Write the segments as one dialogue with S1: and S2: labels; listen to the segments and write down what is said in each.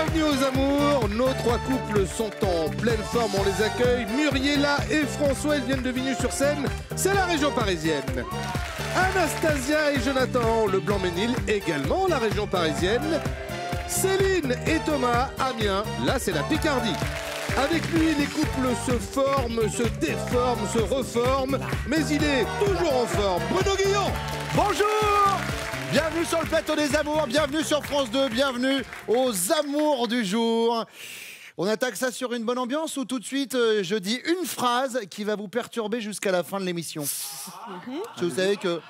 S1: Bienvenue aux amours, nos trois couples sont en pleine forme, on les accueille. Muriella et François, ils viennent de Vigny-sur-Seine, c'est la région parisienne. Anastasia et Jonathan, le Blanc-Ménil, également la région parisienne. Céline et Thomas, Amiens, là c'est la Picardie. Avec lui, les couples se forment, se déforment, se reforment, mais il est toujours en forme. Bruno Guillon.
S2: Bonjour! Bienvenue sur le plateau des amours, bienvenue sur France 2, bienvenue aux amours du jour. On attaque ça sur une bonne ambiance ou tout de suite je dis une phrase qui va vous perturber jusqu'à la fin de l'émission? Vous savez que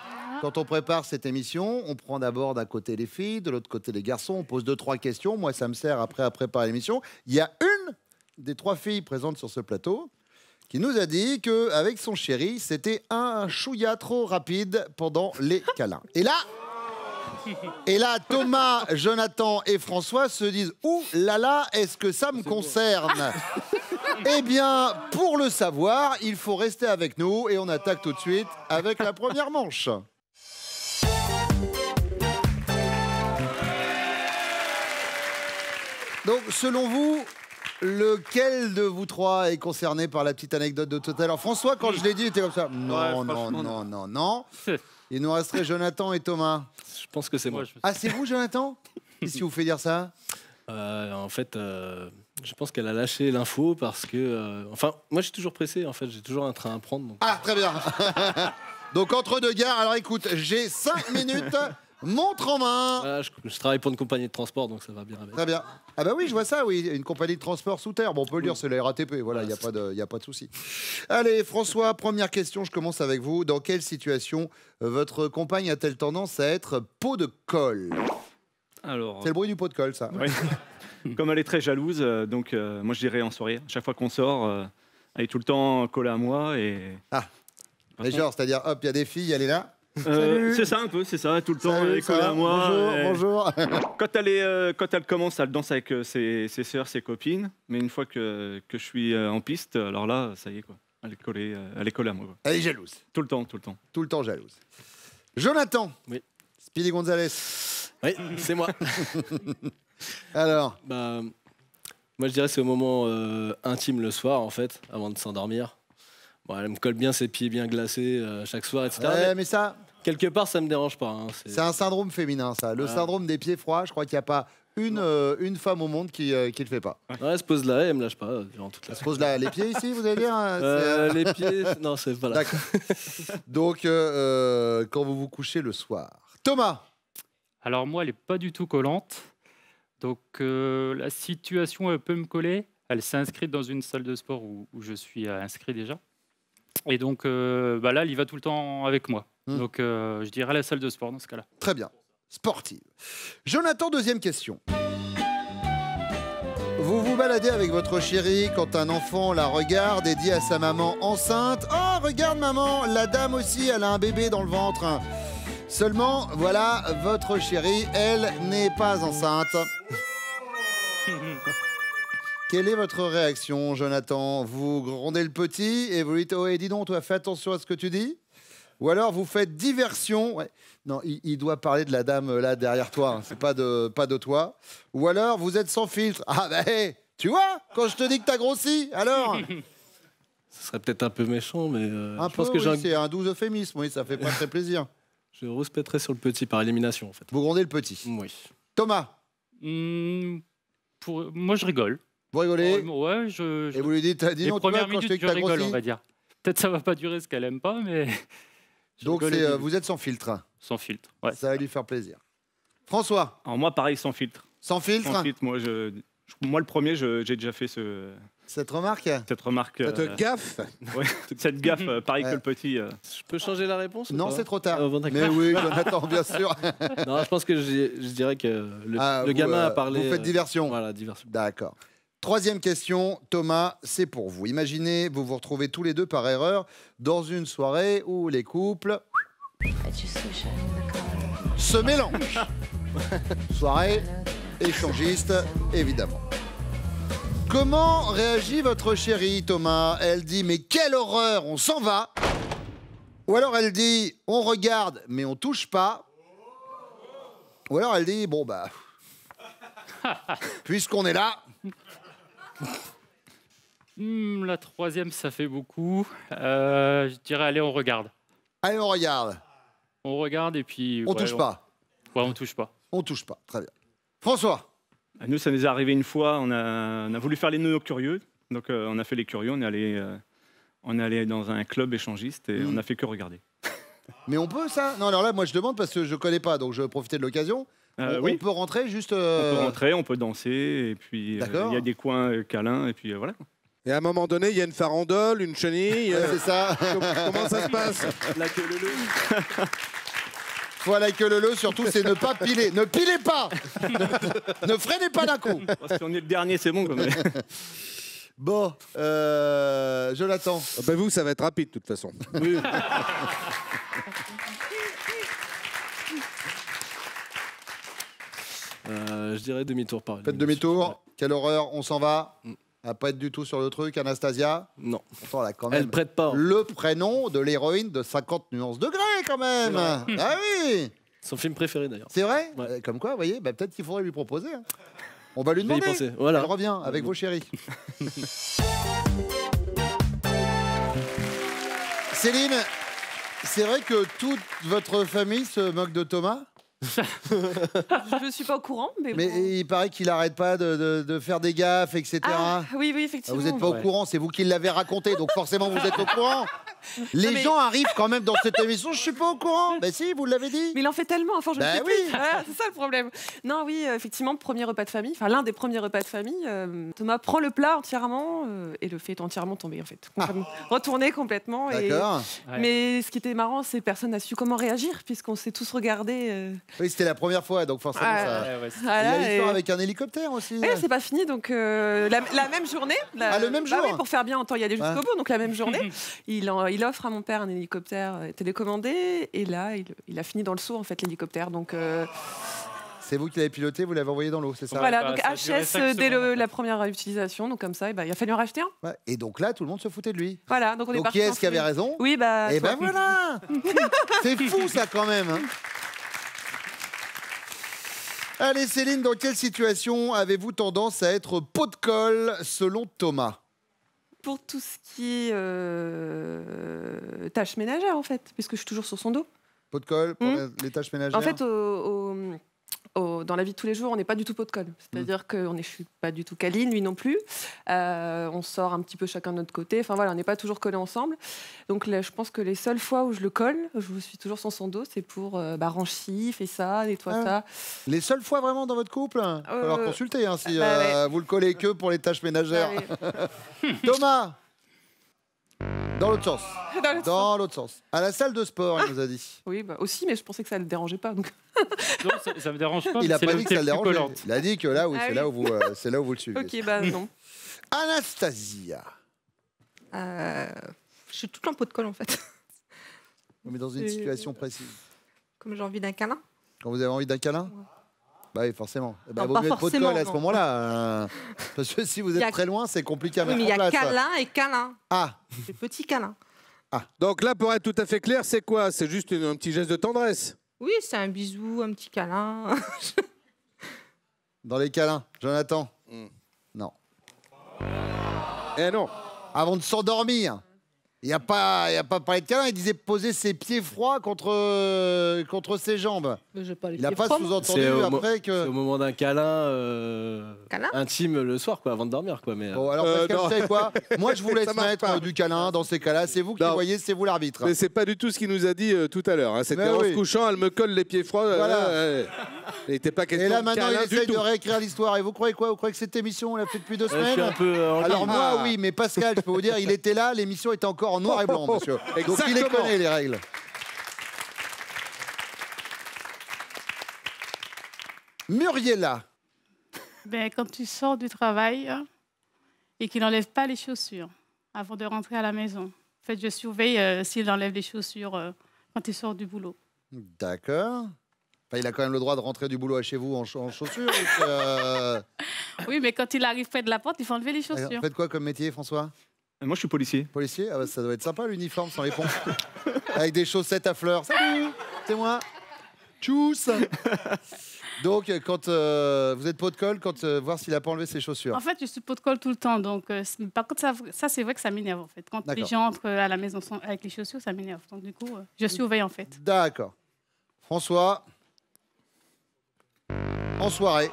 S2: quand on prépare cette émission, on prend d'abord d'un côté les filles, de l'autre côté les garçons, on pose 2-3 questions. Moi, ça me sert après à préparer l'émission. Il y a une des 3 filles présentes sur ce plateau qui nous a dit qu'avec son chéri, c'était un chouïa trop rapide pendant les câlins. Et là, Thomas, Jonathan et François se disent « Ouh là là, est-ce que ça me concerne ?» Eh bien, pour le savoir, il faut rester avec nous et on attaque tout de suite avec la première manche. Donc, selon vous, lequel de vous trois est concerné par la petite anecdote de tout à l'heure? François, quand je l'ai dit, il était comme ça. Non, non, non, non, non. Il nous resterait Jonathan et Thomas.
S3: Je pense que c'est moi.
S2: Ah, c'est vous, Jonathan? Qu'est-ce qui vous fait dire ça?
S3: En fait, je pense qu'elle a lâché l'info parce que... enfin, moi, je suis toujours pressé. En fait, j'ai toujours un train à prendre. Donc...
S2: Ah, très bien. Donc, entre deux gares, alors écoute, j'ai 5 minutes... Montre en main.
S3: Voilà, je travaille pour une compagnie de transport, donc ça va bien avec.
S2: Très bien. Ah bah oui, je vois ça, oui. Une compagnie de transport sous terre. Bon, on peut le dire, c'est la RATP. Voilà, il n'y a pas de souci. Allez, François, première question. Je commence avec vous. Dans quelle situation votre compagne a-t-elle tendance à être pot de colle?
S4: Alors,
S2: c'est le bruit du pot de colle, ça.
S4: Oui. Comme elle est très jalouse, donc moi je dirais en soirée. Chaque fois qu'on sort, elle est tout le temps collée à moi.
S2: Ah, mais genre, c'est-à-dire, hop, il y a des filles, elle est là.
S4: C'est ça un peu, c'est ça, tout le temps elle est collée à moi.
S2: Bonjour, bonjour.
S4: Quand elle commence, elle danse avec ses sœurs, ses copines, mais une fois que je suis en piste, alors là, ça y est quoi, elle est collée à moi. Quoi.
S2: Elle est jalouse.
S4: Tout le temps, tout le temps.
S2: Tout le temps jalouse. Jonathan.
S3: Oui.
S2: Speedy Gonzalez.
S3: Oui, c'est moi.
S2: Alors.
S3: Bah, moi je dirais c'est au moment intime le soir en fait, avant de s'endormir. Bon, elle me colle bien ses pieds bien glacés chaque soir, etc.
S2: Ouais, mais ça.
S3: Quelque part, ça me dérange pas. Hein.
S2: C'est un syndrome féminin, ça. Le syndrome des pieds froids, je crois qu'il n'y a pas une femme au monde qui le fait pas.
S3: Ouais, elle se pose là, elle me lâche pas durant toute la
S2: Elle se pose là, les pieds ici, vous allez dire
S3: Les pieds, non, c'est pas là.
S2: D'accord. Donc, quand vous vous couchez le soir. Thomas.
S5: Alors moi, elle n'est pas du tout collante. Donc la situation, elle peut me coller. Elle s'est inscrite dans une salle de sport où je suis inscrit déjà. Et donc là, elle y va tout le temps avec moi. Donc je dirais la salle de sport dans ce cas-là.
S2: Très bien. Sportive. Jonathan, deuxième question. Vous vous baladez avec votre chérie quand un enfant la regarde et dit à sa maman enceinte « Oh, regarde maman, la dame aussi, elle a un bébé dans le ventre. » Seulement, voilà, votre chérie, elle n'est pas enceinte. Quelle est votre réaction, Jonathan? Vous grondez le petit et vous lui dites « Oh, dis donc, toi, fais attention à ce que tu dis ?» Ou alors vous faites diversion. Ouais. Non, il doit parler de la dame là derrière toi, hein. C'est pas de toi. Ou alors vous êtes sans filtre. Ah ben, hey, tu vois, quand je te dis que t'as grossi, alors
S3: Ce serait peut-être un peu méchant, mais
S2: un
S3: je pense
S2: peu,
S3: que
S2: oui, c'est un doux euphémisme, oui, ça fait pas très plaisir.
S3: Je respecterais sur le petit par élimination, en fait.
S2: Vous grondez le petit.
S3: Oui.
S2: Thomas.
S5: Moi, je rigole.
S2: Vous rigolez?
S5: Ouais,
S2: Et vous lui dites, dis
S5: les
S2: donc, tu vois,
S5: premières
S2: quand je te dis
S5: minutes,
S2: que
S5: je
S2: t'as
S5: rigole,
S2: grossi.
S5: on va dire. Peut-être ça va pas durer ce qu'elle aime pas, mais...
S2: Donc vous êtes sans filtre.
S5: Sans filtre, ouais.
S2: Ça va lui faire plaisir. François.
S4: Alors moi, pareil, sans filtre.
S2: Sans filtre.
S4: Sans filtre, moi, moi le premier, j'ai déjà fait
S2: cette remarque.
S4: Cette remarque.
S1: Cette gaffe.
S4: Ouais, cette gaffe, pareil que le petit.
S3: Je peux changer la réponse?
S2: Non, c'est trop tard.
S3: Bon,
S2: mais oui, Jonathan, bien sûr.
S3: Non, je pense que je dirais que le gamin a parlé.
S2: Vous faites diversion.
S3: Voilà, diversion.
S2: D'accord. Troisième question, Thomas, c'est pour vous. Imaginez, vous vous retrouvez tous les deux par erreur dans une soirée où les couples se mélangent. Soirée échangiste, évidemment. Comment réagit votre chérie, Thomas? Elle dit, mais quelle horreur, on s'en va. Ou alors elle dit, on regarde, mais on touche pas. Ou alors elle dit, bon bah... Puisqu'on est là.
S5: La troisième, ça fait beaucoup. Je dirais, allez, on regarde.
S2: Allez, on regarde.
S5: On regarde et puis...
S2: On touche pas.
S5: Ouais, on touche pas.
S2: On touche pas. Très bien. François.
S4: Nous, ça nous est arrivé une fois, on a voulu faire les nœuds curieux. Donc, on a fait les curieux, on est allé dans un club échangiste et on n'a fait que regarder.
S2: Mais on peut, ça? Non, alors là, moi, je demande parce que je connais pas, donc je vais profiter de l'occasion.
S4: Oui.
S2: On peut rentrer juste...
S4: On peut rentrer, on peut danser, et puis il
S2: D'accord.
S4: y a des coins câlins, et puis voilà.
S1: Et à un moment donné, il y a une farandole, une chenille.
S2: C'est ça.
S1: Comment ça se passe?
S3: La queue leu leu.
S2: Voilà que le surtout, c'est ne pas piler. Ne pilez pas. Ne freinez pas d'un coup.
S4: Si on est le dernier, c'est bon. Quand même.
S2: Bon, je l'attends.
S1: Ben vous, ça va être rapide de toute façon.
S3: Oui. Je dirais demi-tour par
S2: Faites demi-tour. Quelle horreur, on s'en va. À pas être du tout sur le truc, Anastasia.
S3: Non.
S2: Pourtant, elle a quand même
S3: Elle prête pas.
S2: le prénom de l'héroïne de 50 nuances degrés, quand même. Ah oui.
S3: Son film préféré d'ailleurs.
S2: C'est vrai.
S3: Ouais.
S2: Comme quoi, vous voyez, bah, peut-être qu'il faudrait lui proposer. Hein. On va lui
S3: Je vais y
S2: demander.
S3: penser. Voilà.
S2: Elle revient avec vos chéris. Céline, c'est vrai que toute votre famille se moque de Thomas?
S6: Je ne suis pas au courant, mais
S2: Mais
S6: bon.
S2: il paraît qu'il n'arrête pas de faire des gaffes, etc.
S6: Ah, oui, effectivement.
S2: Vous n'êtes pas au courant, c'est vous qui l'avez raconté, donc forcément vous êtes au courant. Les
S6: mais-
S2: gens arrivent quand même dans cette émission, je suis pas au courant. Ben si, vous l'avez dit.
S6: Mais il en fait tellement, enfin je
S2: Bah
S6: ne sais
S2: oui.
S6: plus. Voilà, c'est ça le problème. Non, oui, effectivement, premier repas de famille, enfin l'un des premiers repas de famille, Thomas prend le plat entièrement et le fait entièrement tomber en fait. Retourner complètement.
S2: D'accord.
S5: Ouais.
S6: Mais ce qui était marrant, c'est que personne n'a su comment réagir, puisqu'on s'est tous regardés.
S2: Oui, c'était la première fois, donc forcément
S6: Ah,
S2: ça.
S5: Ouais,
S2: Il y
S6: Voilà,
S2: a l'histoire
S6: et-
S2: avec un hélicoptère aussi.
S6: Ouais, c'est pas fini, donc la même journée.
S2: Le même jour.
S6: Oui, pour faire bien, autant y aller jusqu'au
S2: Ouais.
S6: bout. Donc la même journée, il offre à mon père un hélicoptère télécommandé, et là, il a fini dans le seau en fait l'hélicoptère. Donc
S2: C'est vous qui l'avez piloté, vous l'avez envoyé dans l'eau, c'est ça?
S6: voilà,
S5: Bah,
S6: donc
S5: ça a duré
S6: HS
S5: 5
S6: dès
S5: secondes.
S6: la première utilisation, donc comme ça, il a fallu en racheter un.
S2: Ouais. Et donc là, tout le monde se foutait de lui.
S6: Voilà, donc on est
S2: Donc
S6: parti.
S2: qui
S6: en
S2: est-ce qui avait
S6: fumée.
S2: raison?
S6: Oui, bah.
S2: Et
S6: toi.
S2: ben voilà. C'est fou ça quand même. Hein. Allez Céline, dans quelle situation avez-vous tendance à être pot de colle selon Thomas?
S6: Pour tout ce qui est tâches ménagères en fait, puisque je suis toujours sur son dos.
S2: Pot de colle pour les tâches ménagères?
S6: En fait, dans la vie de tous les jours, on n'est pas du tout pot de colle. C'est-à-dire que je suis pas du tout câline, lui non plus. On sort un petit peu chacun de notre côté. Enfin voilà, on n'est pas toujours collés ensemble. Donc là, je pense que les seules fois où je le colle, je suis toujours sur son dos, c'est pour ranchi, fais ça, nettoie ça.
S2: Les seules fois vraiment dans votre couple? Alors consultez hein, si
S6: bah
S2: vous le collez que pour les tâches ménagères.
S6: Ah oui.
S2: Thomas, dans l'autre sens.
S6: Dans l'autre
S2: Dans l'autre sens. À la salle de sport, il nous a dit.
S6: Oui, bah aussi, mais je pensais que ça ne le dérangeait pas. Donc.
S5: Non, ça me dérange pas.
S2: Il
S5: mais
S2: a
S5: c'est
S2: pas
S5: là
S2: dit
S5: où
S2: que ça
S5: t'es
S2: le
S5: le plus
S2: dérangeait.
S5: collante.
S2: Il a dit que là, oui,
S6: Ah
S2: c'est
S6: oui.
S2: là où vous le suivez.
S6: Ok, bah non.
S2: Anastasia.
S7: Je suis tout le temps pot de colle en fait.
S2: Mais dans une situation précise.
S7: Comme j'ai envie d'un câlin.
S2: Quand vous avez envie d'un câlin? Bah oui, forcément. Bah,
S7: Non,
S2: vaut
S7: pas
S2: mieux être pot de
S7: forcément,
S2: colle à ce
S7: non.
S2: moment-là. Parce que si vous
S7: Il y
S2: êtes
S7: a-
S2: très loin, c'est compliqué à
S7: Oui,
S2: mettre
S7: mais il y
S2: en
S7: a
S2: place.
S7: câlin et câlin.
S2: Ah,
S7: Des petits câlins.
S1: Donc là, pour être tout à fait clair, c'est quoi? C'est juste un petit geste de tendresse.
S7: Oui, c'est un bisou, un petit câlin.
S2: dans les câlins. Jonathan?
S1: Mm.
S2: Non.
S1: Eh non.
S2: Avant de s'endormir. Il n'y a pas parlé de câlin. Il disait poser ses pieds froids contre ses jambes.
S7: Mais j'ai pas les
S2: Il n'a
S7: pieds
S2: pas
S7: froids, moi.
S2: sous-entendu
S3: C'est au
S2: après
S3: C'est
S2: que...
S3: au moment d'un câlin
S7: Câlin
S3: intime le soir, quoi, avant de dormir, quoi. Mais
S2: Bon, alors, Pascal,
S1: non.
S2: vous savez quoi? Moi, je vous laisse
S1: Ça marche
S2: mettre
S1: pas.
S2: du câlin dans ces cas-là. C'est vous qui
S1: Non.
S2: voyez, c'est vous l'arbitre.
S1: Mais c'est pas du tout ce qu'il nous a dit tout à l'heure. Hein. C'était
S2: Mais
S1: en
S2: oui.
S1: se couchant, elle me colle les pieds froids.
S2: Voilà.
S1: Il n'était pas question
S2: Et là,
S1: de
S2: maintenant, il
S1: câlin du
S2: essaye
S1: tout.
S2: de réécrire l'histoire. Et vous croyez quoi? Vous croyez que cette émission, on l'a fait depuis 2
S3: je suis
S2: semaines?
S3: un peu en
S2: Alors
S3: ligne.
S2: moi, oui, mais Pascal, je peux vous dire, il était là, l'émission était encore en noir et blanc, monsieur. Donc il les
S1: Exactement.
S2: connaît, les règles. Muriela.
S8: Ben, quand tu sors du travail et qu'il n'enlève pas les chaussures avant de rentrer à la maison. En fait, je surveille s'il enlève les chaussures quand il sort du boulot.
S2: D'accord. Enfin, il a quand même le droit de rentrer du boulot à chez vous en chaussures. ou
S8: Oui, mais quand il arrive près de la porte, il faut enlever les
S2: Vous
S8: chaussures.
S2: faites quoi comme métier, François?
S4: Moi, je suis policier.
S2: Policier? Ah bah, ça doit être sympa, l'uniforme sans les pompes. Avec des chaussettes à fleurs. Salut, c'est moi. Tchuss. Donc, quand vous êtes pot de colle, voir s'il a pas enlevé ses chaussures.
S8: En fait, je suis pot de colle tout le temps. Donc, par contre, ça c'est vrai que ça m'énerve, en fait. Quand les
S2: D'accord.
S8: gens entrent à la maison avec les chaussures, ça m'énerve. Donc, du coup, je surveille, en fait.
S2: D'accord. François, en soirée.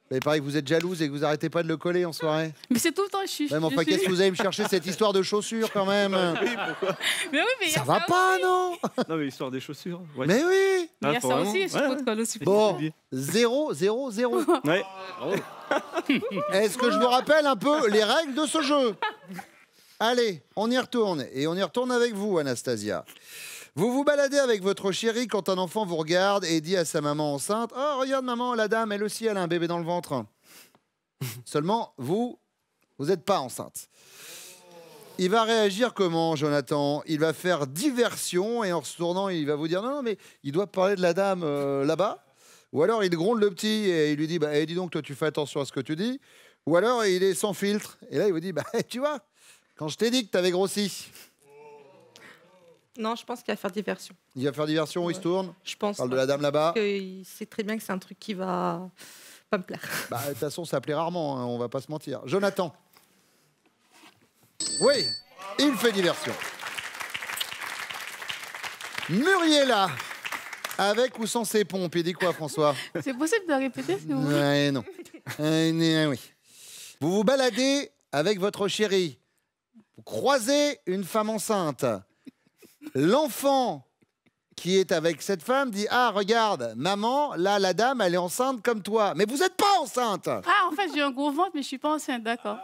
S2: Mais pareil que vous êtes jalouse et que vous arrêtez pas de le coller en soirée.
S8: Mais c'est tout le temps, je suis...
S2: Même enfin, qu'est-ce que vous allez me chercher cette histoire de chaussures quand même?
S4: Oui, pourquoi?
S8: Mais oui, mais il y
S2: Ça
S8: a
S2: va pas, non?
S4: Non, mais histoire des chaussures. Ouais.
S2: Mais oui.
S8: Il y a
S4: Ah, faut
S8: ça
S4: vraiment-
S8: aussi, je suis
S4: Ouais,
S8: pot de colle aussi.
S2: Bon, 0, 0, 0.
S4: Ouais.
S2: Est-ce que je vous rappelle un peu les règles de ce jeu? Allez, on y retourne. Et on y retourne avec vous, Anastasia. Vous vous baladez avec votre chéri quand un enfant vous regarde et dit à sa maman enceinte: « Oh, regarde maman, la dame, elle aussi, elle a un bébé dans le ventre. » Seulement, vous n'êtes pas enceinte. Il va réagir comment, Jonathan? Il va faire diversion et en se tournant, il va vous dire: « Non, mais il doit parler de la dame là-bas. » Ou alors il gronde le petit et il lui dit: « Bah, dis donc, toi, tu fais attention à ce que tu dis. » Ou alors il est sans filtre. Et là, il vous dit: « Bah, tu vois, quand je t'ai dit que tu avais grossi. »
S7: Non, je pense qu'il va faire diversion.
S2: Il va faire diversion, il se tourne.
S7: Je pense.
S2: Parle de la dame là-bas.
S7: Il sait très bien que c'est un truc qui va pas me plaire.
S2: Bah, de toute façon, ça plaît rarement, hein, on va pas se mentir. Jonathan. Oui, il fait diversion. Muriela, avec ou sans ses pompes, il dit quoi, François?
S8: C'est possible de répéter, si vous voulez?
S2: Ouais, non. Oui. Vous vous baladez avec votre chéri. Vous croisez une femme enceinte. L'enfant qui est avec cette femme dit: « Ah, regarde, maman, là, la dame, elle est enceinte comme toi. » Mais vous n'êtes pas enceinte.
S8: Ah, en fait, j'ai un gros ventre, mais je suis pas enceinte, d'accord.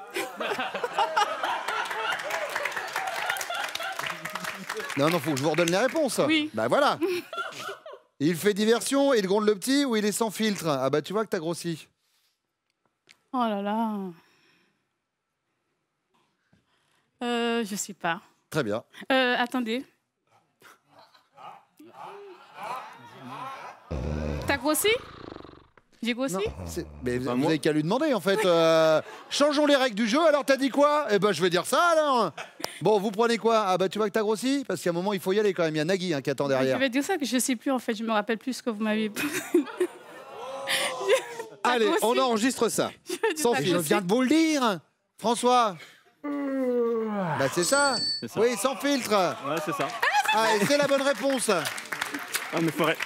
S2: Non, faut que je vous redonne les réponses.
S8: Oui.
S2: Bah voilà. Il fait diversion, il gronde le petit ou il est sans filtre? Ah bah tu vois que t'as grossi.
S8: Oh là là. Je sais pas.
S2: Très bien.
S8: Attendez. T'as grossi? J'ai grossi?
S2: Mais vous,
S4: Bah,
S2: vous
S4: moi-
S2: avez qu'à lui demander en fait. Changeons les règles du jeu. Alors t'as dit quoi? Eh ben je vais dire ça alors. Bon, vous prenez quoi? Ah bah tu vois que t'as grossi? Parce qu'à un moment il faut y aller quand même. Il y a Nagui qui attend
S8: Je
S2: derrière.
S8: vais dire ça que je sais plus en fait. Je me rappelle plus ce que vous m'avez.
S1: Allez,
S8: grossi.
S1: on enregistre ça. Sans
S8: T'as
S2: Mais
S1: fil.
S2: je viens de vous le dire, François. Bah c'est ça.
S4: C'est ça.
S2: Oui, sans filtre.
S4: Ouais, c'est ça.
S2: Ah, et c'est la bonne réponse.
S4: Ah, mais faudrait.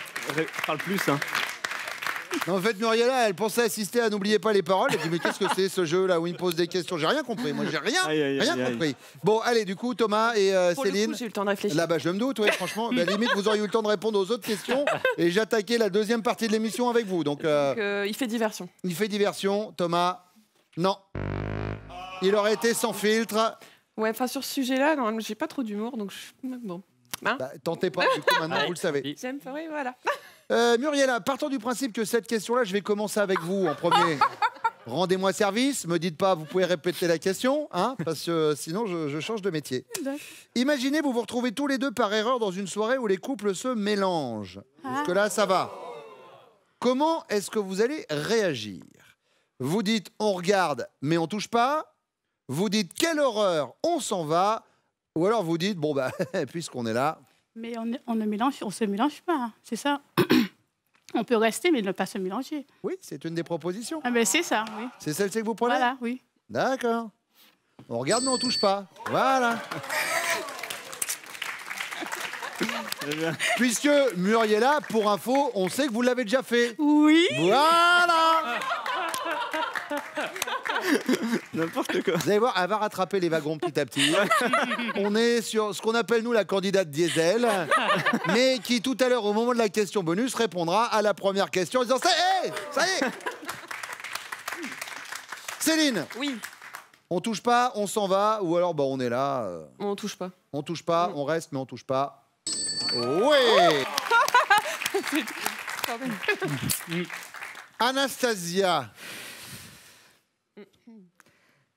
S4: Parle plus, hein.
S2: En fait, Muriela, elle pensait assister à N'oubliez pas les paroles. Elle dit: mais qu'est-ce que c'est ce jeu-là où il me pose des questions? J'ai rien compris. Moi, j'ai rien,
S4: Aïe, aïe,
S2: rien
S4: aïe, aïe.
S2: compris. Bon, allez, du coup, Thomas et
S6: Pour le
S2: Céline.
S6: coup, j'ai eu le temps de réfléchir.
S2: Là, bah, je me doute, ouais, franchement. Bah, limite, vous auriez eu le temps de répondre aux autres questions. Et j'attaquais la deuxième partie de l'émission avec vous. Donc,
S6: Donc, il fait diversion.
S2: il fait diversion. Thomas, non. Il aurait été sans filtre.
S6: Ouais, enfin sur ce sujet-là, non, j'ai pas trop d'humour, donc bon.
S2: Bah, tentez pas, du coup, maintenant, vous le savez.
S6: J'aime, oui, voilà.
S2: Muriela, partons du principe que cette question-là, je vais commencer avec vous en premier. Rendez-moi service, me dites pas, vous pouvez répéter la question, hein, parce que sinon je change de métier. Imaginez, vous vous retrouvez tous les deux par erreur dans une soirée où les couples se mélangent. Jusque-là, ça va. Comment est-ce que vous allez réagir? Vous dites: on regarde, mais on touche pas. Vous dites: quelle horreur, on s'en va. Ou alors vous dites: bon, bah, puisqu'on est là.
S8: Mais on se mélange pas, hein, c'est ça. On peut rester, mais ne pas se mélanger.
S2: Oui, c'est une des propositions.
S8: Ah ben c'est ça, oui.
S2: C'est celle-ci que vous prenez?
S8: Voilà, oui.
S2: D'accord. On regarde, mais on touche pas. Voilà. Puisque Muriela, pour info, on sait que vous l'avez déjà fait.
S8: Oui.
S2: Voilà.
S4: N'importe quoi.
S2: Vous allez voir, elle va rattraper les wagons petit à petit. On est sur ce qu'on appelle, nous, la candidate diesel, mais qui, tout à l'heure, au moment de la question bonus, répondra à la première question en disant: ça y est. Céline,
S6: Oui,
S2: on touche pas, on s'en va, ou alors, bah, on est là.
S6: on touche pas.
S2: On touche pas, on reste, mais on touche pas. Oui. Anastasia.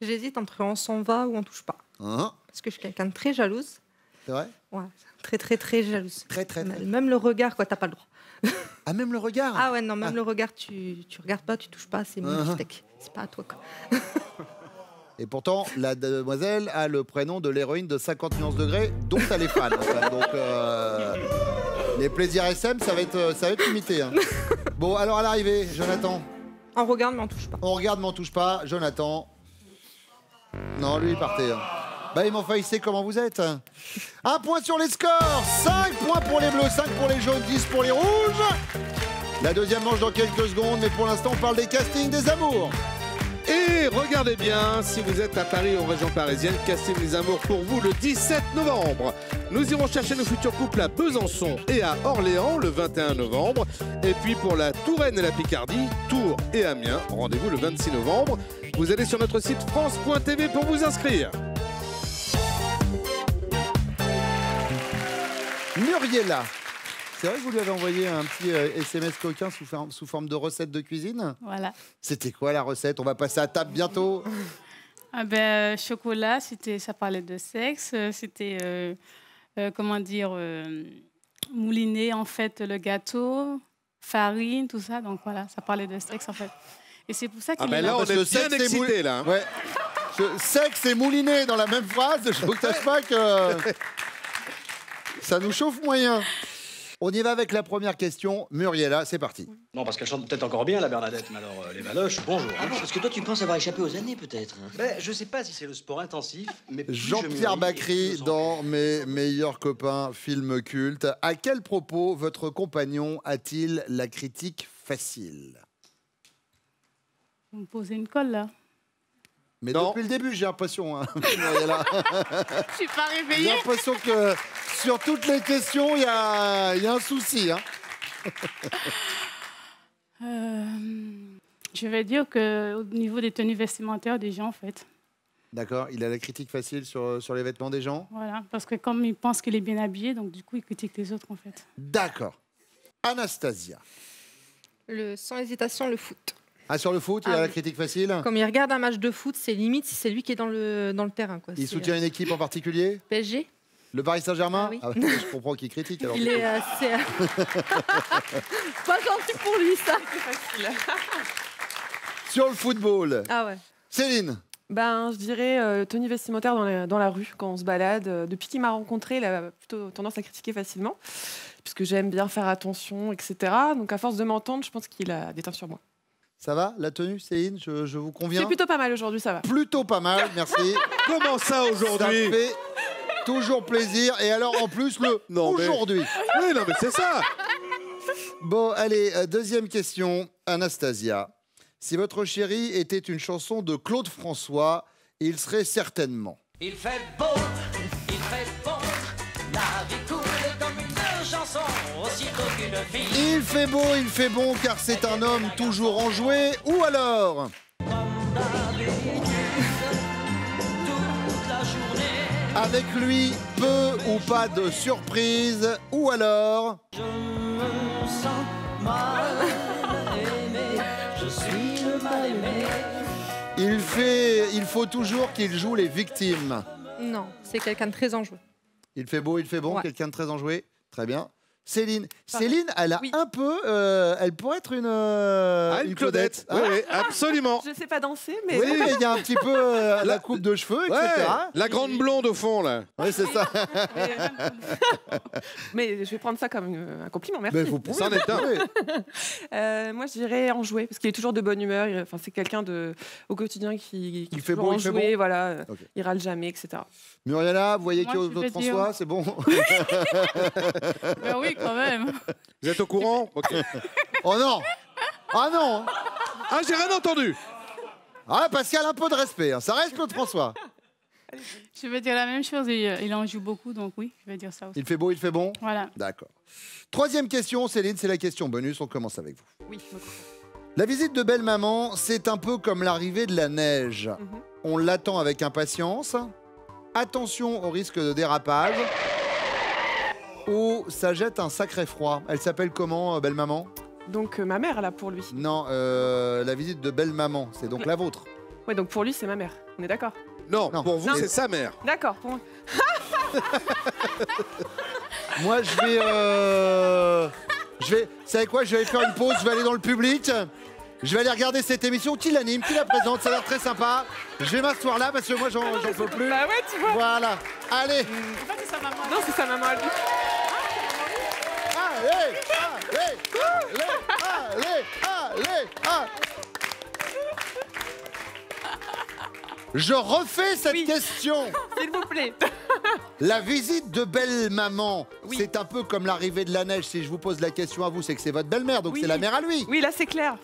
S7: J'hésite entre on s'en va ou on touche pas.
S2: Hein,
S7: Parce que je suis quelqu'un de très jalouse.
S2: c'est vrai?
S7: Ouais, très jalouse.
S2: Très.
S7: Même le regard, quoi, t'as pas le droit.
S2: Ah, même le regard?
S7: Ah ouais, non, même le regard, tu regardes pas, tu touches pas, c'est mon steak. C'est pas à toi, quoi.
S2: Et pourtant, la demoiselle a le prénom de l'héroïne de 50 nuances degrés, dont elle est fan. Enfin, donc, Les plaisirs SM, ça va être limité. Hein. Bon, alors à l'arrivée, Jonathan.
S7: On regarde, mais on touche pas.
S2: On regarde, mais on touche pas. Jonathan. Non, lui, il partait. Hein. Bah, il il sait comment vous êtes. 1 point sur les scores. 5 points pour les bleus, 5 pour les jaunes, 10 pour les rouges. La deuxième manche dans quelques secondes, mais pour l'instant, on parle des castings des amours.
S1: Et regardez bien, si vous êtes à Paris ou en région parisienne, Casting des Amours pour vous le 17 novembre. Nous irons chercher nos futurs couples à Besançon et à Orléans le 21 novembre. Et puis pour la Touraine et la Picardie, Tours et Amiens, rendez-vous le 26 novembre. Vous allez sur notre site France.tv pour vous inscrire.
S2: Muriella. C'est vrai que vous lui avez envoyé un petit SMS coquin sous forme de recette de cuisine?
S8: Voilà.
S2: C'était quoi la recette? On va passer à table bientôt.
S8: Ah ben, chocolat, ça parlait de sexe. C'était, comment dire, mouliner en fait le gâteau, farine, tout ça. Donc voilà, ça parlait de sexe en fait. Et c'est pour ça qu'il
S1: ben là, on est bien excités là.
S2: Ouais. Sexe et mouliné dans la même phrase, je vous cache pas que ça nous chauffe moyen. On y va avec la première question. Muriella, c'est parti.
S9: Non, parce qu'elle chante peut-être encore bien, la Bernadette, mais alors les valoches, bonjour.
S10: Ah bon, parce que toi, tu penses avoir échappé aux années, peut-être hein?
S9: Ben, je sais pas si c'est le sport intensif, mais...
S2: Jean-Pierre Bacri dans Mes meilleurs copains, film culte. À quel propos votre compagnon a-t-il la critique facile?
S8: Vous me posez une colle là.
S2: Mais non. Depuis le début, j'ai l'impression, hein, Muriella.
S8: Je suis pas réveillée.
S2: J'ai l'impression que sur toutes les questions, il y a un souci. Hein.
S8: Je vais dire qu'au niveau des tenues vestimentaires des gens, en fait.
S2: D'accord, il a la critique facile sur les vêtements des gens?
S8: Voilà, parce que comme il pense qu'il est bien habillé, donc du coup, il critique les autres, en fait.
S2: D'accord. Anastasia.
S7: Sans hésitation, le foot.
S2: Ah, sur le foot, il a la critique facile?
S7: Comme il regarde un match de foot, c'est limite si c'est lui qui est dans le terrain. Quoi.
S2: Il soutient une équipe en particulier?
S7: PSG.
S2: Le Paris Saint-Germain?
S7: Ah oui.
S2: Ah, je comprends qu'il critique. Alors.
S7: Il est assez... pas gentil pour lui, ça.
S2: Sur le football.
S7: Ah ouais.
S2: Céline.
S6: Ben, je dirais tenue vestimentaire dans la rue, quand on se balade. Depuis qu'il m'a rencontré, il a plutôt tendance à critiquer facilement, puisque j'aime bien faire attention, etc. Donc à force de m'entendre, je pense qu'il a des teintes sur moi.
S2: Ça va, la tenue, Céline? Je vous conviens?
S6: C'est plutôt pas mal aujourd'hui, ça va.
S2: Plutôt pas mal, merci.
S1: Comment ça aujourd'hui?
S2: Ça fait toujours plaisir. Et alors, en plus, le aujourd'hui.
S1: Mais... Oui, non, mais c'est ça.
S2: Bon, allez, deuxième question. Anastasia. Si votre chéri était une chanson de Claude François, il serait certainement...
S10: Il fait beau, la vie coule comme une chanson, aussitôt qu'une fille.
S2: Il fait bon, car c'est un homme toujours enjoué, ou alors... Avec lui, peu ou pas de surprise, ou alors...
S10: Je me sens mal aimé, je suis le mal aimé.
S2: Il faut toujours qu'il joue les victimes.
S7: Non, c'est quelqu'un de très enjoué.
S2: Il fait bon, ouais. Quelqu'un de très enjoué. Très bien. Céline.
S6: Pardon.
S2: Céline, elle a un peu... elle pourrait être une
S1: Claudette.
S2: Hein?
S1: Oui, absolument.
S6: Je sais pas danser, mais...
S2: Oui, mais il y a un petit peu la coupe de cheveux, etc.
S1: Ouais, la grande blonde au fond, là.
S2: Oui, c'est ça.
S6: Mais je vais prendre ça comme un compliment, merci.
S2: Mais vous pouvez.
S1: C'en est un.
S6: Moi, je dirais enjoué, parce qu'il est toujours de bonne humeur. Enfin, c'est quelqu'un au quotidien qui
S2: Il fait
S6: toujours
S2: beau, il fait
S6: enjoué,
S2: bon.
S6: voilà.
S2: Okay.
S6: Il râle jamais, etc.
S2: Muriella, vous voyez
S8: Moi,
S2: qui
S8: je
S2: d'autre
S8: vais
S2: François,
S8: dire-
S2: c'est bon.
S8: Ben oui, quand même.
S1: Vous êtes au courant? Ok.
S2: Oh non. Ah non.
S1: Ah, j'ai rien entendu.
S2: Ah, Pascal, un peu de respect. Hein. Ça reste Claude François.
S8: Je vais dire la même chose. Il en joue beaucoup, donc oui, je vais dire ça aussi.
S2: Il fait beau, il fait bon.
S8: Voilà.
S2: D'accord. Troisième question, Céline, c'est la question bonus. On commence avec vous.
S6: Oui.
S2: La visite de belle maman, c'est un peu comme l'arrivée de la neige. On l'attend avec impatience. Attention au risque de dérapage. Ou ça jette un sacré froid. Elle s'appelle comment, belle maman?
S6: Donc, ma mère, là, pour lui.
S2: Non, la visite de belle maman, c'est donc la vôtre.
S6: Ouais, donc pour lui, c'est ma mère. On est d'accord?
S1: Non,
S2: Non.
S1: pour vous,
S6: Non.
S1: c'est sa mère.
S6: D'accord. Pour moi.
S2: Moi, je vais... Vous savez quoi? Je vais aller faire une pause, je vais aller dans le public. Je vais aller regarder cette émission. Qui l'anime? Qui la présente? Ça a l'air très sympa. Je vais m'asseoir là parce que moi, j'en peux plus.
S6: Bah ouais, tu vois.
S2: Voilà. Allez.
S6: Non, c'est sa maman à lui.
S2: Je refais cette question.
S6: S'il vous plaît.
S2: La visite de belle-maman,
S6: Oui.
S2: c'est un peu comme l'arrivée de la neige. Si je vous pose la question à vous, c'est que c'est votre belle-mère, donc
S6: Oui.
S2: c'est la mère à lui.
S6: Oui, là, c'est clair.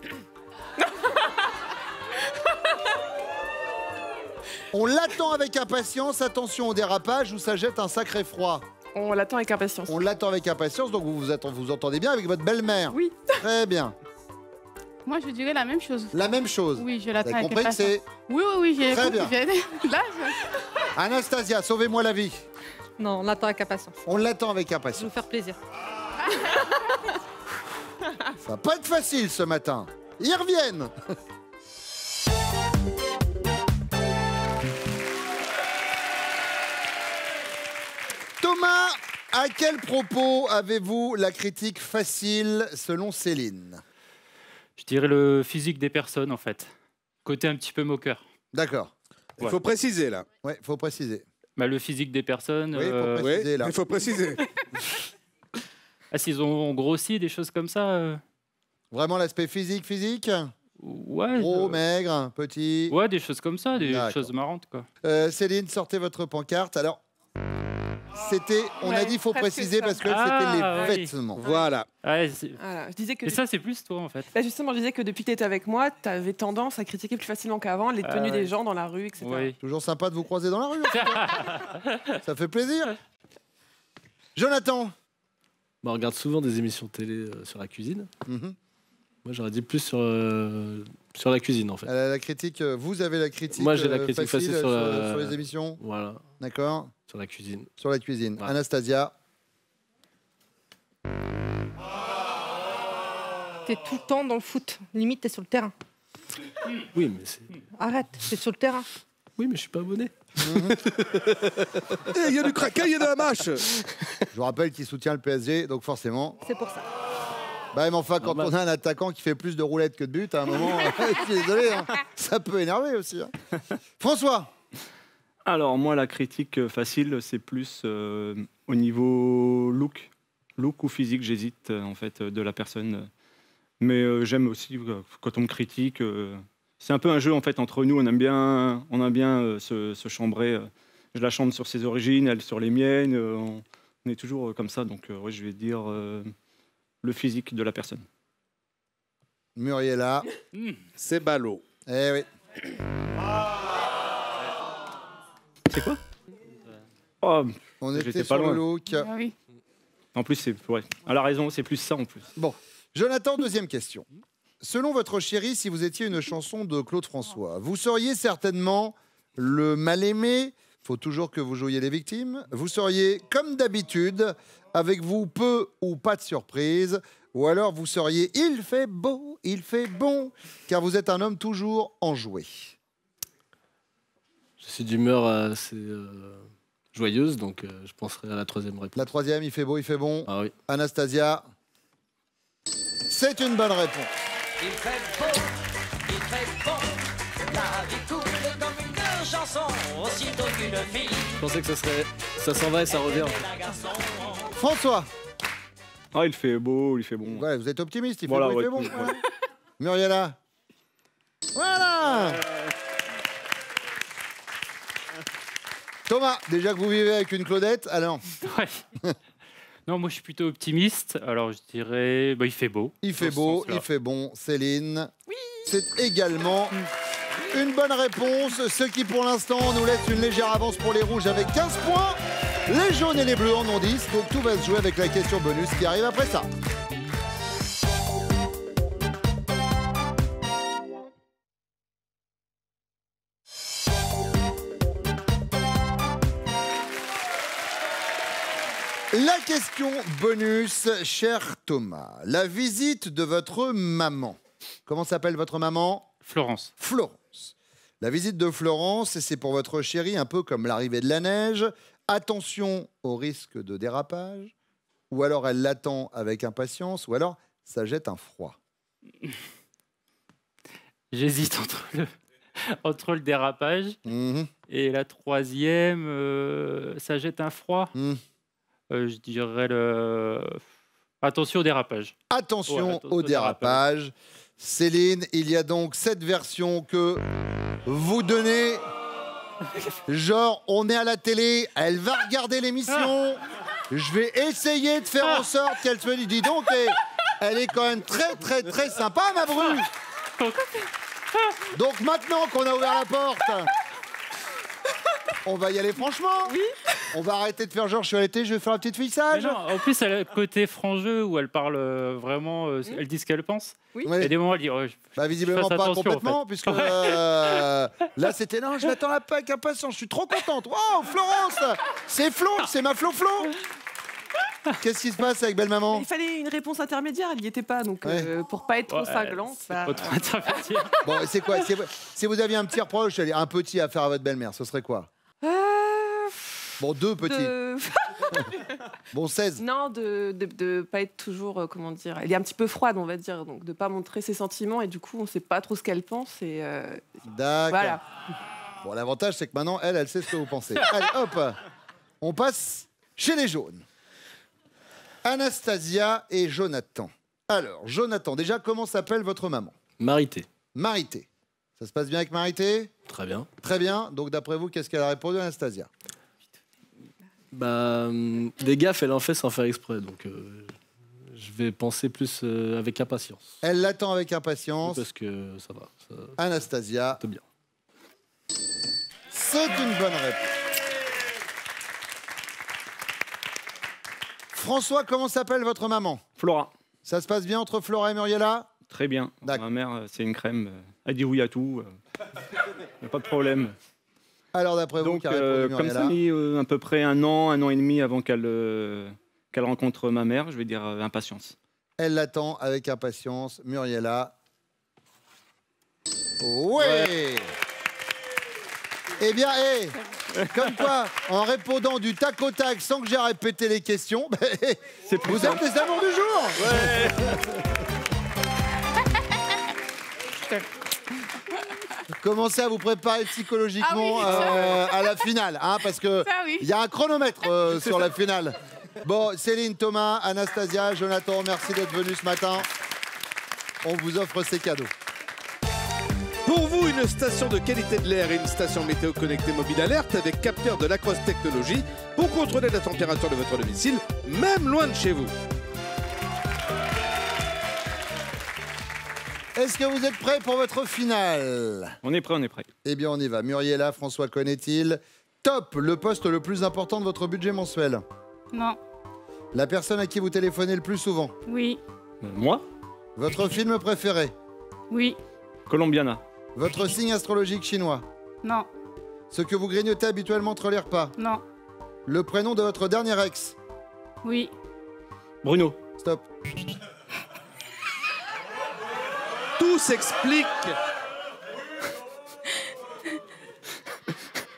S2: On l'attend avec impatience, attention au dérapage ou ça jette un sacré froid.
S6: On l'attend avec impatience.
S2: On l'attend avec impatience, donc vous entendez bien avec votre belle-mère.
S6: Oui.
S2: Très bien.
S8: Moi, je dirais la même chose.
S2: La même chose.
S8: Oui, je
S2: Vous
S8: l'attends
S2: avez
S8: avec
S2: compris que
S8: impatience.
S2: c'est...
S8: Oui, j'ai
S2: Très
S8: compris. Là,
S2: Anastasia, sauvez-moi la vie.
S7: Non, on l'attend avec impatience.
S2: On l'attend avec
S7: Je vais
S2: impatience.
S7: vous faire plaisir.
S2: Ça va pas être facile ce matin. Ils reviennent. Thomas, à quel propos avez-vous la critique facile selon Céline?
S5: Je dirais le physique des personnes, en fait. Côté un petit peu moqueur.
S2: D'accord.
S1: Il faut préciser là.
S2: Ouais, faut préciser.
S5: Bah, le physique des personnes.
S2: Oui, faut préciser là.
S1: Il faut préciser.
S5: Ah, s'ils ont grossi, des choses comme ça.
S2: Vraiment l'aspect physique.
S5: Ouais.
S2: Gros, maigre, petit.
S5: Ouais, des choses comme ça, des
S2: D'accord.
S5: choses marrantes, quoi.
S2: Céline, sortez votre pancarte. Alors, on a
S6: Ouais,
S2: dit il faut
S6: presque
S2: préciser
S6: ça.
S2: parce que
S5: Ah,
S2: c'était
S5: oui.
S2: les vêtements.
S1: Voilà.
S5: Ouais,
S6: Voilà. Je disais que.
S5: Et ça, c'est plus toi, en fait.
S6: Bah, justement, je disais que depuis que tu étais avec moi, tu avais tendance à critiquer plus facilement qu'avant les tenues
S5: ouais.
S6: des gens dans la rue, etc.
S5: Oui.
S2: Toujours sympa de vous croiser dans la rue. Ça fait plaisir. Jonathan.
S3: Bah, on regarde souvent des émissions de télé sur la cuisine.
S2: Mhm.
S3: Moi, j'aurais dit plus sur la cuisine, en fait.
S2: La critique, vous avez la critique,
S3: Moi, j'ai la critique facile sur
S2: sur les émissions.
S3: Voilà,
S2: D'accord.
S3: sur la cuisine.
S2: Sur la cuisine.
S3: Ouais.
S2: Anastasia.
S7: T'es tout le temps dans le foot. Limite, t'es sur le terrain.
S3: Oui, mais c'est...
S7: Arrête, t'es sur le terrain.
S3: Oui, mais je suis pas abonné.
S1: Il y a du craquet, il y a de la mâche.
S2: Je vous rappelle qu'il soutient le PSG, donc forcément.
S7: C'est pour ça.
S2: Bah, mais enfin, quand
S3: Normal.
S2: on a un attaquant qui fait plus de roulettes que de buts, à un moment, je suis désolé, hein, ça peut énerver aussi. Hein. François.
S4: Alors, moi, la critique facile, c'est plus au niveau look. Look ou physique, j'hésite, en fait, de la personne. Mais j'aime aussi, quand on me critique, c'est un peu un jeu, en fait, entre nous. On aime bien se chambrer. Je la chambre sur ses origines, elle sur les miennes. On est toujours comme ça. Donc, ouais, je vais dire le physique de la personne.
S2: Muriela.
S1: C'est ballot.
S2: Eh oui.
S4: C'est quoi Oh,
S2: On
S4: j'étais
S2: était
S4: pas
S2: sur
S4: loin.
S2: le look.
S8: Ah oui.
S4: En plus, c'est ouais. Elle a raison, c'est plus ça en plus.
S2: Bon, Jonathan, deuxième question. Selon votre chérie, si vous étiez une chanson de Claude François, vous seriez certainement le mal-aimé. Faut toujours que vous jouiez les victimes. Vous seriez, comme d'habitude, avec vous peu ou pas de surprise. Ou alors vous seriez il fait beau, il fait bon, car vous êtes un homme toujours enjoué.
S3: Je suis d'humeur assez joyeuse, donc je penserai à la troisième réponse.
S2: La troisième, il fait beau, il fait bon.
S3: Ah oui.
S2: Anastasia, c'est une bonne réponse.
S10: Il fait beau, il fait bon. La vie coule comme une chanson, aussitôt qu'une fille.
S3: Je pensais que ça s'en va et ça revient.
S2: François.
S4: Ah, il fait beau, il fait bon.
S2: Ouais, vous êtes optimiste, il fait
S4: Voilà,
S2: beau, il
S4: ouais,
S2: fait bon.
S4: ouais.
S2: Ouais. Muriela. Voilà. Thomas, déjà que vous vivez avec une Claudette, alors
S5: Ouais. Non, moi, je suis plutôt optimiste. Alors, je dirais, bah, il fait beau.
S2: il fait
S5: Dans ce
S2: beau,
S5: sens-là.
S2: il fait bon. Céline, c'est également une bonne réponse, ce qui pour l'instant nous laisse une légère avance pour les rouges avec 15 points. Les jaunes et les bleus en ont 10, donc tout va se jouer avec la question bonus qui arrive après ça. La question bonus, cher Thomas. La visite de votre maman. Comment s'appelle votre maman?
S5: Florence.
S2: Florence. La visite de Florence, c'est pour votre chérie un peu comme l'arrivée de la neige. Attention au risque de dérapage. Ou alors elle l'attend avec impatience. Ou alors ça jette un froid.
S5: J'hésite entre le dérapage et la troisième, ça jette un froid. Je dirais Attention au dérapage.
S2: Attention au dérapage. Céline, il y a donc cette version que vous donnez. Genre, on est à la télé, elle va regarder l'émission. Je vais essayer de faire en sorte qu'elle se dise, dis donc, elle est quand même très sympa, ma Bru. Donc maintenant qu'on a ouvert la porte, on va y aller franchement.
S6: Oui.
S2: On va arrêter de faire genre, je suis à l'été, je vais faire la petite fille sage.
S5: Mais non, en plus, elle a le côté franc jeu où elle parle vraiment, elle dit ce qu'elle pense.
S6: Oui.
S2: Oui.
S5: Et des moments, elle dit, oh,
S2: Bah visiblement pas complètement, puisque là c'était non, je l'attends avec impatience, je suis trop contente. Wow, Florence, c'est Flo, c'est ma Flo. Qu'est-ce qui se passe avec belle maman?
S6: Il fallait une réponse intermédiaire, elle n'y était pas, donc pour pas être trop cinglante. Bah...
S2: Bon, c'est quoi? Si vous aviez un petit reproche, un petit à faire à votre belle-mère, ce serait quoi? Bon, 2 petits. Bon, 16.
S6: Non, de pas être toujours, comment dire, elle est un petit peu froide, on va dire, donc de pas montrer ses sentiments et du coup, on sait pas trop ce qu'elle pense et.
S2: D'accord.
S6: Voilà.
S2: Bon, l'avantage, c'est que maintenant, elle sait ce que vous pensez. Allez, hop, on passe chez les jaunes. Anastasia et Jonathan. Alors, Jonathan, déjà, comment s'appelle votre maman?
S3: Marité.
S2: Marité. Ça se passe bien avec Marité?
S3: Très bien.
S2: Très bien. Donc, d'après vous, qu'est-ce qu'elle a répondu, Anastasia?
S3: Bah, des gaffes, elle en fait sans faire exprès, donc je vais penser plus avec impatience.
S2: Elle l'attend avec impatience.
S3: Parce que ça va. Ça...
S2: Anastasia.
S3: C'est bien.
S2: C'est une bonne réponse. François, comment s'appelle votre maman?
S4: Flora.
S2: Ça se passe bien entre Flora et Muriela?
S4: Très bien. Ma mère, c'est une crème. Elle dit oui à tout. Pas de problème.
S2: Alors, d'après vous,
S4: donc,
S2: qui a répondu
S4: comme ça, à peu près un an et demi avant qu'elle rencontre ma mère, je vais dire impatience.
S2: Elle l'attend avec impatience. Muriela. Ouais. Eh bien, comme quoi, en répondant du tac au tac sans que j'ai répété les questions, vous êtes les amours du jour. Ouais. Commencez à vous préparer psychologiquement à la finale, hein, parce que il y a un chronomètre sur la finale. Bon, Céline, Thomas, Anastasia, Jonathan, merci d'être venus ce matin. On vous offre ces cadeaux.
S1: Pour vous, une station de qualité de l'air et une station météo connectée mobile alerte avec capteur de Lacrosse Technologies pour contrôler la température de votre domicile, même loin de chez vous.
S2: Est-ce que vous êtes prêts pour votre finale?
S4: On est prêt, on est prêt.
S2: Eh bien, on y va. Muriela, François connaît-il? Top, le poste le plus important de votre budget mensuel?
S8: Non.
S2: La personne à qui vous téléphonez le plus souvent?
S8: Oui.
S4: Moi?
S2: Votre film préféré?
S8: Oui.
S4: Colombiana.
S2: Votre signe astrologique chinois?
S8: Non.
S2: Ce que vous grignotez habituellement entre les repas?
S8: Non.
S2: Le prénom de votre dernier ex?
S8: Oui.
S4: Bruno.
S2: Stop.
S1: Tout s'explique.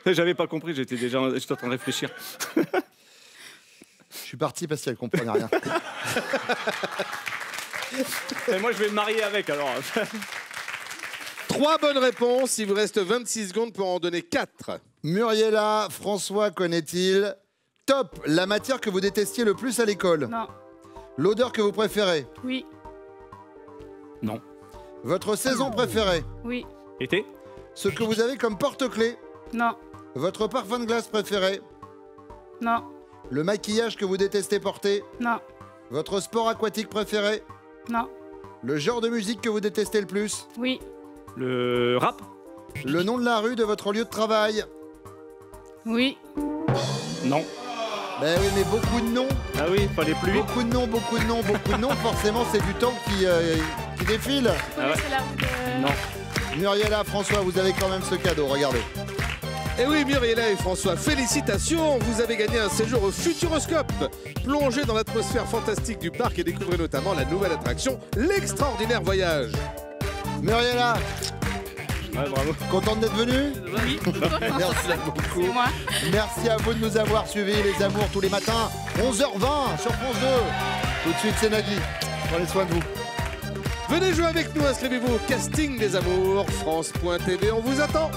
S4: J'avais pas compris, j'étais en train de réfléchir.
S2: Je suis parti parce qu'elle comprenait rien.
S4: Et moi, je vais me marier avec, alors.
S1: 3 bonnes réponses, il vous reste 26 secondes pour en donner 4.
S2: Muriela, François connaît-il? Top, la matière que vous détestiez le plus à l'école?
S8: Non.
S2: L'odeur que vous préférez?
S8: Oui.
S4: Non.
S2: Votre saison préférée?
S8: Oui.
S4: Été?
S2: Ce que vous avez comme porte-clés?
S8: Non.
S2: Votre parfum de glace préféré?
S8: Non.
S2: Le maquillage que vous détestez porter?
S8: Non.
S2: Votre sport aquatique préféré?
S8: Non.
S2: Le genre de musique que vous détestez le plus?
S8: Oui.
S4: Le rap?
S2: Le nom de la rue de votre lieu de travail?
S8: Oui.
S4: Non.
S2: Ben oui, mais beaucoup de noms.
S4: Ah oui, fallait plus vite.
S2: Beaucoup de noms, beaucoup de noms, beaucoup de noms. Forcément, c'est du temps qui défile.
S8: Ah ouais. C'est la route de...
S4: Non.
S2: Muriela, François, vous avez quand même ce cadeau, regardez.
S1: Et oui, Muriela et François, félicitations, vous avez gagné un séjour au Futuroscope. Plongez dans l'atmosphère fantastique du parc et découvrez notamment la nouvelle attraction, l'extraordinaire voyage.
S2: Muriela,
S4: ouais, bravo.
S2: Contente d'être venue?
S8: Oui.
S2: Merci beaucoup.
S8: C'est moi.
S2: Merci à vous de nous avoir suivis, les amours, tous les matins, 11h20 sur France 2. Tout de suite, c'est Nagui. Prenez soin de vous.
S1: Venez jouer avec nous, inscrivez-vous au casting des amours, France.tv, on vous attend.